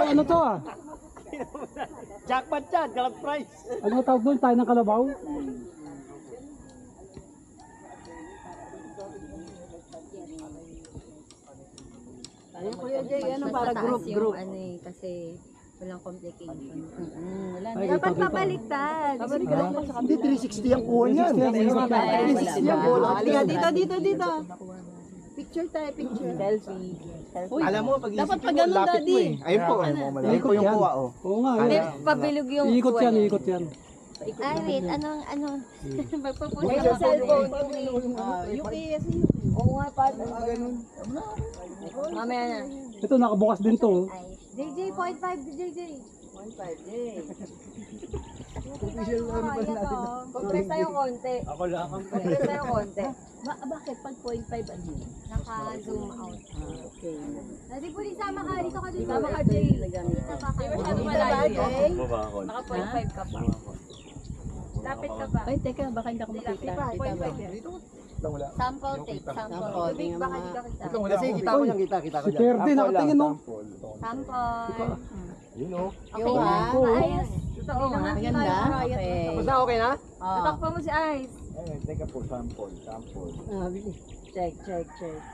ano to ah? Jackpot yan, galak prize. Ano tawag doon? Tayo ng kalabaw? Ayun Kuya Jay, ano para group. Ano eh, kasi walang complication. Wala na. Ay, Dapat ito, dito. pabaliktad. Hindi, 360 ang kuha niyan. 360 ang kuha. Halika dito. Picture tayo, picture. Selfie. Alam mo, pag Dapat pag ganun, Daddy. Ayun po, ayun po yung kuha, oh. Oo nga. Hindi, Eh. pabilog yung Iikot kuwan yan, niya. iikot yan. Ay, wait, ano? Magpapusin May ako. cellphone. UPS. Oo nga, paano? Mamaya na. Ito, nakabukas din to. Ay, JJ, 0.5 JJ. 1.5, Jay. Compress tayo konti. Ako lang. Compress tayo konti. Bakit? Pag 0.5 ano? Naka-zoom out. Okay. Dati po, sama ka. Dito ka dito. Sama ka, Jay. Dito pa ka. Masyado malayo. Naka 0.5 ka pa. Lapit ka pa. Ay, teka, baka hindi ako makita. Kita ba? Sample take. Sample. Tubig, baka di ka kita. Kasi kita ko yan, kita ko Si yan. Ferdy, nakatingin no? Sample. Yun, oh. Okay Yung, na. ah. Maayos. Oo nga, maganda. Okay. Basta okay na? Tatakpan mo si Ice. Teka po, sample. Check.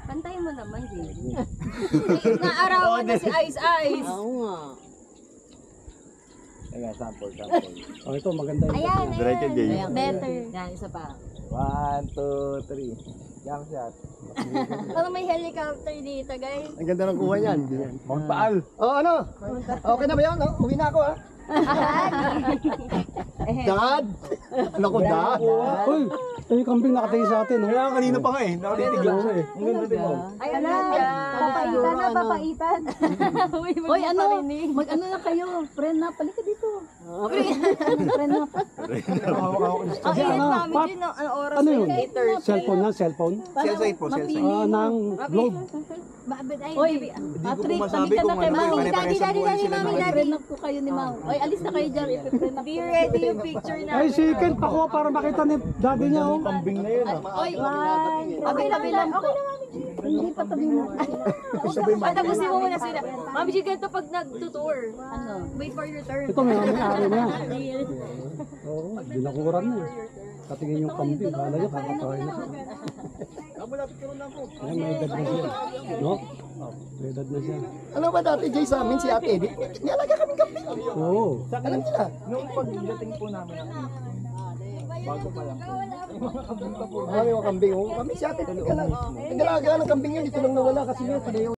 Pantayin mo naman, JJ. Naarawan na si Ice. Oo nga. Ayan, sample. Oh, ito, maganda yun. Ayan, Diretso, Jay. ayan. Better. Yan, isa pa. 1, 2, 3. Jump shot. Parang may helicopter dito, guys. Ang ganda ng kuha niyan. Mount Paal. Oh, ano? Okay na ba yun? Oh, uwi na ako, ah. Dad! Ano ko, Dad? Uy, ito yung kambing nakatingin sa atin. Kaya kanina pa nga eh. Nakatitig lang siya eh. Ang ganda din mo. Ay, papaitan na, papaitan. Hoy, ano? Mag-ano na kayo? Friend na, palika dito. Friend na. Ang init Ano, namin Pat? din, ang oras Ano na yun? 8:30. Cellphone na, cellphone? Cellsite po, cellsite. Ah, ng globe. Hoy, Patrick, masabi palika na kung kay ano, Mami. pare-parehas ang buhay sila ng mga- Friend na po kayo ni Mami. Hoy, alis na kayo dyan. Friend na Be ready yung picture na. Ay, si Ken, pakuha para makita ni daddy niya. Oh. Kambing na yun, ah. Hoy, tabi lang po. Hindi pa tabi mo. Patapusin mo muna sila. Mami, G, ganito pag nag-tour. Ano? Wait for your turn. Ito, may ari na. Oo, binakuran na. Katingin yung kambing, kala niya kakakain na siya. Ay, may edad na siya. No? May edad na siya. Ano ba dati, Jay, sa amin si Ate Edith? Nialaga kaming kambing. Oo. Alam nila. Nung pagdating po namin bago pa lang. Ay, yung kambing. Oh, kami si Ate Edith. Nagalaga ng kambing yun. Dito lang nawala kasi yun.